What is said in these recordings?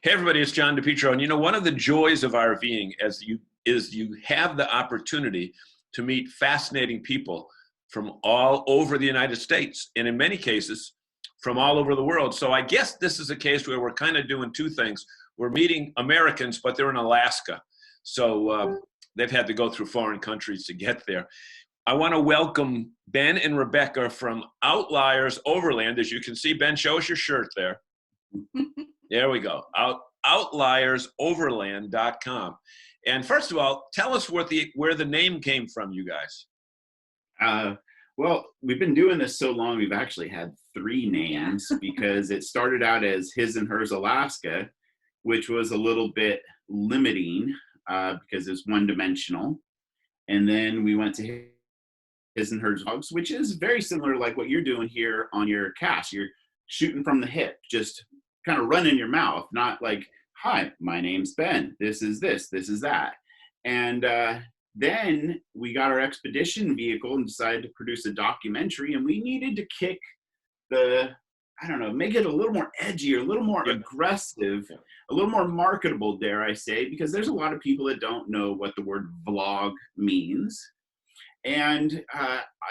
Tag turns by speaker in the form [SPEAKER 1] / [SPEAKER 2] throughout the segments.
[SPEAKER 1] Hey everybody, it's John DePietro, and one of the joys of RVing is you have the opportunity to meet fascinating people from all over the United States, and in many cases, from all over the world. So I guess this is a case where we're kind of doing two things. We're meeting Americans, but they're in Alaska, so they've had to go through foreign countries to get there. I want to welcome Ben and Rebecca from Outliers Overland. As you can see, Ben, show us your shirt there. There we go. Outliers2overland.com. And first of all, tell us where the name came from, you guys.
[SPEAKER 2] Well, we've been doing this so long, we've actually had three names because it started out as His and Hers Alaska, which was a little bit limiting because it's one-dimensional. And then we went to His and Hers Dogs, which is very similar like what you're doing here on your cast. You're shooting from the hip, just kind of running your mouth, not like, hi, my name's Ben, this is that. And then we got our expedition vehicle and decided to produce a documentary, and we needed to kick make it a little more edgy, or a little more aggressive, a little more marketable, dare I say, because there's a lot of people that don't know what the word vlog means. And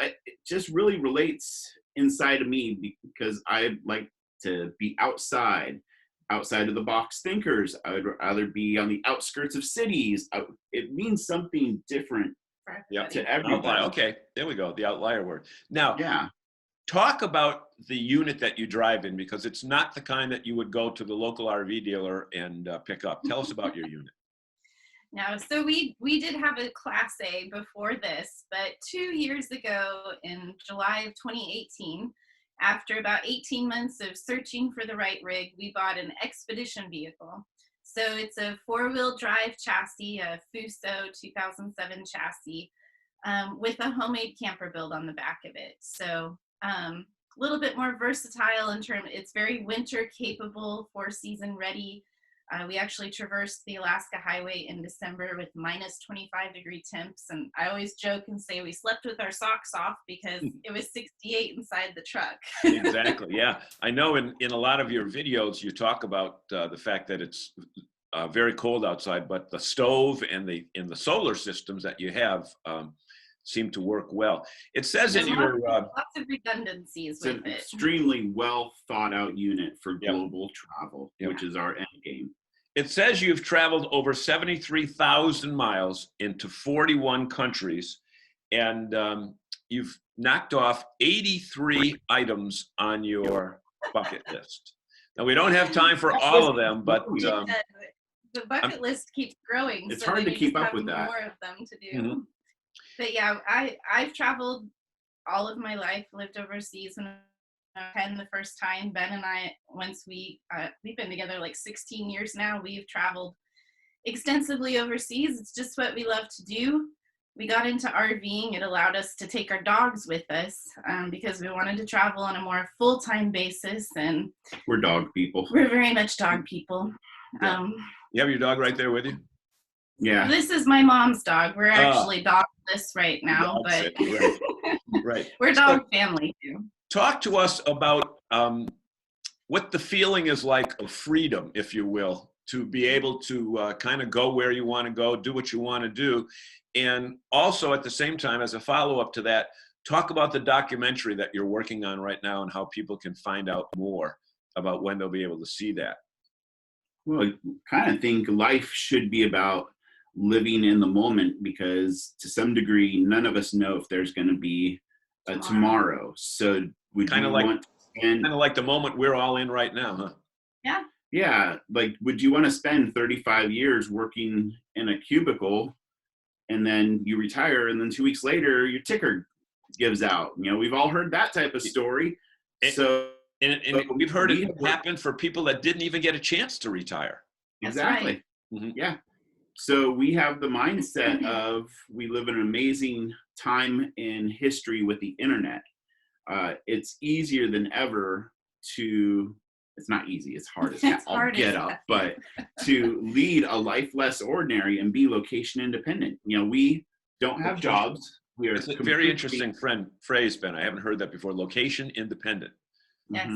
[SPEAKER 2] it just really relates inside of me because I like to be outside of the box thinkers. I would rather be on the outskirts of cities. It means something different to everybody.
[SPEAKER 1] Okay, there we go, the outlier word. Now, talk about the unit that you drive in, because it's not the kind that you would go to the local RV dealer and pick up. Tell us about your unit.
[SPEAKER 3] No, so we did have a Class A before this, but 2 years ago in July of 2018, after about 18 months of searching for the right rig, we bought an expedition vehicle. So it's a four-wheel drive chassis, a Fuso 2007 chassis, with a homemade camper build on the back of it. So a little bit more versatile in terms, it's very winter capable, 4-season ready. We actually traversed the Alaska Highway in December with minus 25-degree temps, and I always joke and say we slept with our socks off because it was 68 inside the truck.
[SPEAKER 1] Exactly, yeah. I know in a lot of your videos you talk about the fact that it's very cold outside, but the stove and the solar systems that you have seem to work well. It says in your
[SPEAKER 3] lots of redundancies with it.
[SPEAKER 2] It's an extremely well thought out unit for global travel, which is our end game.
[SPEAKER 1] It says you've traveled over 73,000 miles into 41 countries, and you've knocked off 83 items on your bucket list. Now, we don't have time for all of them, but
[SPEAKER 3] the bucket list keeps growing.
[SPEAKER 2] It's hard to keep up with that.
[SPEAKER 3] More of them to do. But yeah, I've traveled all of my life, lived overseas when I was 10 the first time. Ben and I, once we've been together like 16 years now, we've traveled extensively overseas. It's just what we love to do. We got into RVing. It allowed us to take our dogs with us because we wanted to travel on a more full-time basis. And
[SPEAKER 2] we're dog people.
[SPEAKER 3] We're very much dog people.
[SPEAKER 1] Yeah. You have your dog right there with you?
[SPEAKER 2] Yeah.
[SPEAKER 3] This is my mom's dog. We're actually dogless right now, but
[SPEAKER 1] right.
[SPEAKER 3] We're dog family too.
[SPEAKER 1] Talk to us about what the feeling is like of freedom, if you will, to be able to kind of go where you want to go, do what you want to do. And also at the same time, as a follow-up to that, talk about the documentary that you're working on right now and how people can find out more about when they'll be able to see that.
[SPEAKER 2] Well, I kind of think life should be about living in the moment, because to some degree, none of us know if there's going to be a tomorrow. So would you want to spend
[SPEAKER 1] kind of like the moment we're all in right now, huh?
[SPEAKER 3] Yeah.
[SPEAKER 2] Yeah. Like, would you want to spend 35 years working in a cubicle and then you retire and then 2 weeks later your ticker gives out? We've all heard that type of story.
[SPEAKER 1] And we've heard it happen for people that didn't even get a chance to retire.
[SPEAKER 2] Exactly. Right. Yeah. So we have the mindset of we live in an amazing time in history with the internet. It's easier than ever it's not easy, it's hard as but to lead a life less ordinary and be location independent. We don't have jobs.
[SPEAKER 1] It's a very interesting phrase, Ben. I haven't heard that before. Location independent.
[SPEAKER 3] Yes.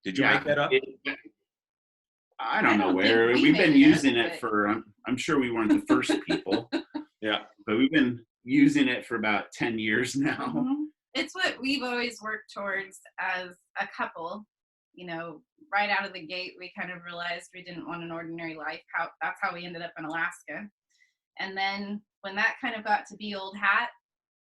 [SPEAKER 1] Did you make that up?
[SPEAKER 2] I don't know
[SPEAKER 3] don't think
[SPEAKER 2] where.
[SPEAKER 3] we
[SPEAKER 2] We've
[SPEAKER 3] made
[SPEAKER 2] been
[SPEAKER 3] it yet,
[SPEAKER 2] using it
[SPEAKER 3] but-
[SPEAKER 2] for, I'm sure we weren't the first people,
[SPEAKER 1] Yeah.
[SPEAKER 2] but we've been using it for about 10 years now.
[SPEAKER 3] Mhm. It's what we've always worked towards as a couple. You know, right out of the gate, we kind of realized we didn't want an ordinary life. That's how we ended up in Alaska. And then when that kind of got to be old hat,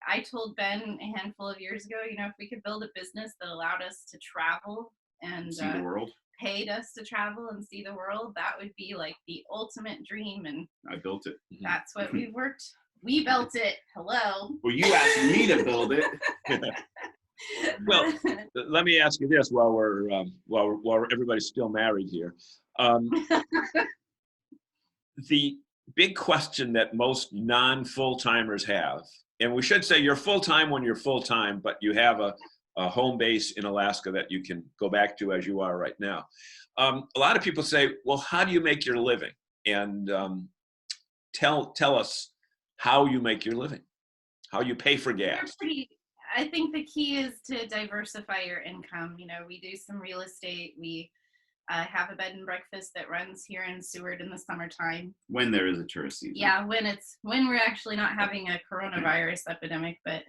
[SPEAKER 3] I told Ben a handful of years ago, you know, if we could build a business that allowed us to travel and
[SPEAKER 2] See the world.
[SPEAKER 3] paid us to travel and see the world, that would be like the ultimate dream. And
[SPEAKER 2] I built it.
[SPEAKER 3] that's what we've worked. We built it. Hello.
[SPEAKER 2] Well, you asked me to build it.
[SPEAKER 1] Well, let me ask you this while everybody's still married here. The big question that most non-full-timers have, and we should say you're full-time when you're full-time, but you have a home base in Alaska that you can go back to as you are right now. A lot of people say, well, how do you make your living? And tell us how you make your living, how you pay for gas.
[SPEAKER 3] I think the key is to diversify your income. You know, we do some real estate. We have a bed and breakfast that runs here in Seward in the summertime.
[SPEAKER 2] When there is a tourist season.
[SPEAKER 3] Yeah, when we're actually not having a coronavirus epidemic. But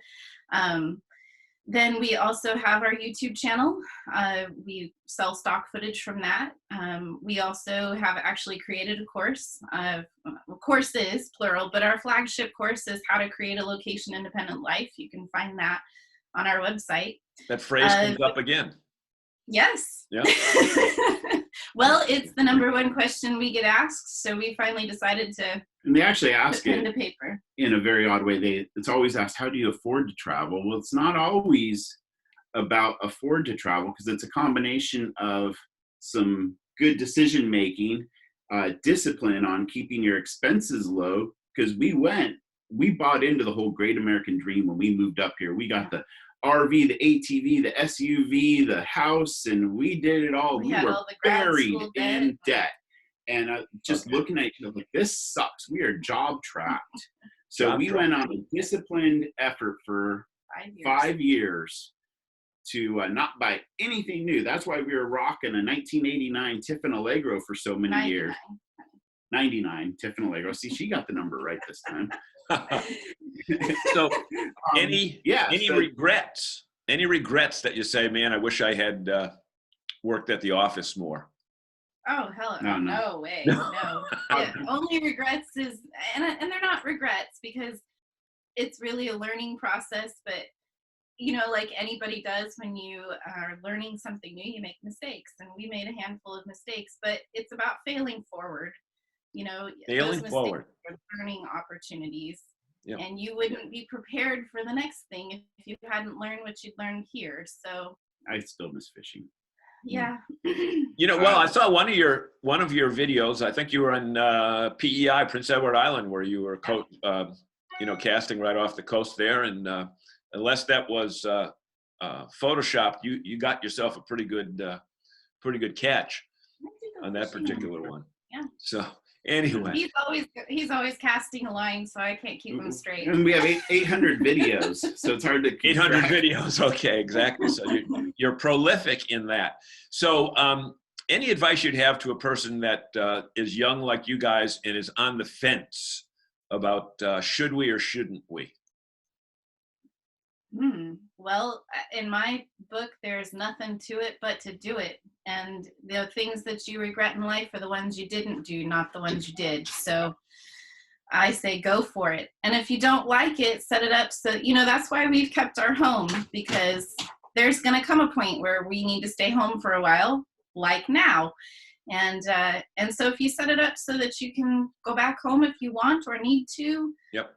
[SPEAKER 3] then we also have our YouTube channel. We sell stock footage from that. We also have actually created a course. Courses, plural, but our flagship course is How to Create a Location Independent Life. You can find that on our website.
[SPEAKER 1] That phrase comes up again.
[SPEAKER 3] Yes.
[SPEAKER 1] Yeah.
[SPEAKER 3] Well, it's the number one question we get asked, so we finally decided to
[SPEAKER 2] And they actually ask
[SPEAKER 3] put pen
[SPEAKER 2] it
[SPEAKER 3] to paper.
[SPEAKER 2] in a very odd way. It's always asked, how do you afford to travel? Well, it's not always about afford to travel, because it's a combination of some good decision making, discipline on keeping your expenses low, because we bought into the whole great American dream when we moved up here. We got the RV, the ATV, the SUV, the house, and we did it all. We were
[SPEAKER 3] all the grad
[SPEAKER 2] buried
[SPEAKER 3] school
[SPEAKER 2] in debt. And just
[SPEAKER 1] Okay.
[SPEAKER 2] looking at each other like, this sucks. We are job trapped. So
[SPEAKER 1] Job
[SPEAKER 2] we
[SPEAKER 1] trapped.
[SPEAKER 2] went on a disciplined effort for
[SPEAKER 3] 5 years.
[SPEAKER 2] 5 years to not buy anything new. That's why we were rocking a 1989 Tiffin Allegro for so many
[SPEAKER 3] 99.
[SPEAKER 2] years. 99 Tiffin Allegro. See, she got the number right this time.
[SPEAKER 1] So any
[SPEAKER 2] so-
[SPEAKER 1] regrets? Any regrets that you say, man, I wish I had worked at the office more?
[SPEAKER 3] Oh, hell
[SPEAKER 2] No.
[SPEAKER 3] no way. No. Yeah, only regrets is, and they're not regrets because it's really a learning process, but you know, like anybody does when you are learning something new, you make mistakes, and we made a handful of mistakes, but it's about failing forward. You know,
[SPEAKER 1] Failing
[SPEAKER 3] those
[SPEAKER 1] forward.
[SPEAKER 3] mistakes are learning opportunities.
[SPEAKER 1] Yeah.
[SPEAKER 3] And you wouldn't be prepared for the next thing if you hadn't learned what you'd learned here. So
[SPEAKER 2] I still miss fishing.
[SPEAKER 3] yeah.
[SPEAKER 1] You know, well, I saw one of your videos. I think you were in PEI, Prince Edward Island, where you were casting right off the coast there. And unless that was photoshopped, you got yourself a pretty good catch on that particular one.
[SPEAKER 3] Yeah.
[SPEAKER 1] So anyway,
[SPEAKER 3] He's always casting a line, so I can't keep him straight.
[SPEAKER 2] And we have 800 videos, so it's hard to keep
[SPEAKER 1] 800
[SPEAKER 2] track.
[SPEAKER 1] videos. Okay, exactly. So you're prolific in that. So any advice you'd have to a person that is young like you guys and is on the fence about should we or shouldn't we?
[SPEAKER 3] Well, in my book, there's nothing to it but to do it. And the things that you regret in life are the ones you didn't do, not the ones you did. So I say go for it. And if you don't like it, set it up so, you know, that's why we've kept our home, because there's going to come a point where we need to stay home for a while, like now. And so if you set it up so that you can go back home if you want or need to,
[SPEAKER 1] Yep.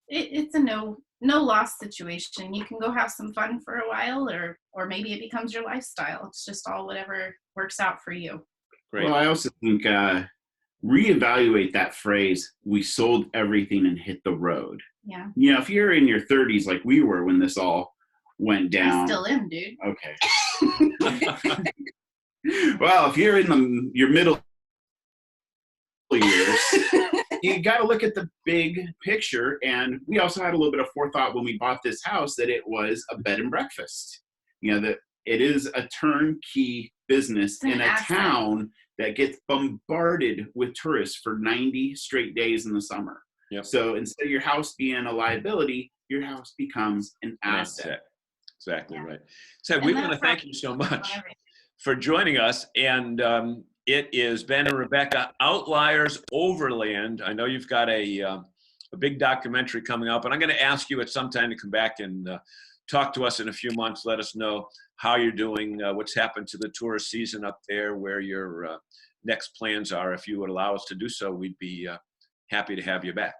[SPEAKER 3] It's a no loss situation. You can go have some fun for a while, or maybe it becomes your lifestyle. It's just all whatever works out for you.
[SPEAKER 1] Great.
[SPEAKER 2] Well, I also think reevaluate that phrase, we sold everything and hit the road.
[SPEAKER 3] Yeah.
[SPEAKER 2] You know, if you're in your 30s like we were when this all went down.
[SPEAKER 3] I still am, dude.
[SPEAKER 2] Okay. Well, if you're in your middle years, you got to look at the big picture. And we also had a little bit of forethought when we bought this house that it was a bed and breakfast. You know, that it is a turnkey business
[SPEAKER 3] an
[SPEAKER 2] in a
[SPEAKER 3] asset.
[SPEAKER 2] town that gets bombarded with tourists for 90 straight days in the summer.
[SPEAKER 1] Yep.
[SPEAKER 2] So instead of your house being a liability, your house becomes an asset.
[SPEAKER 1] Exactly
[SPEAKER 3] Yeah.
[SPEAKER 1] right. So
[SPEAKER 3] And
[SPEAKER 1] we
[SPEAKER 3] that
[SPEAKER 1] want to thank you so
[SPEAKER 3] problem
[SPEAKER 1] much
[SPEAKER 3] on everything.
[SPEAKER 1] for joining us. And it is Ben and Rebecca, Outliers Overland. I know you've got a big documentary coming up, and I'm going to ask you at some time to come back and talk to us in a few months. Let us know how you're doing, what's happened to the tourist season up there, where your next plans are. If you would allow us to do so, we'd be happy to have you back.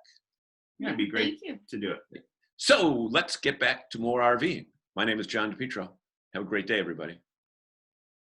[SPEAKER 2] Yeah, it'd be great
[SPEAKER 3] Thank you.
[SPEAKER 2] to do it.
[SPEAKER 1] So let's get back to more RVing. My name is John DePietro. Have a great day, everybody.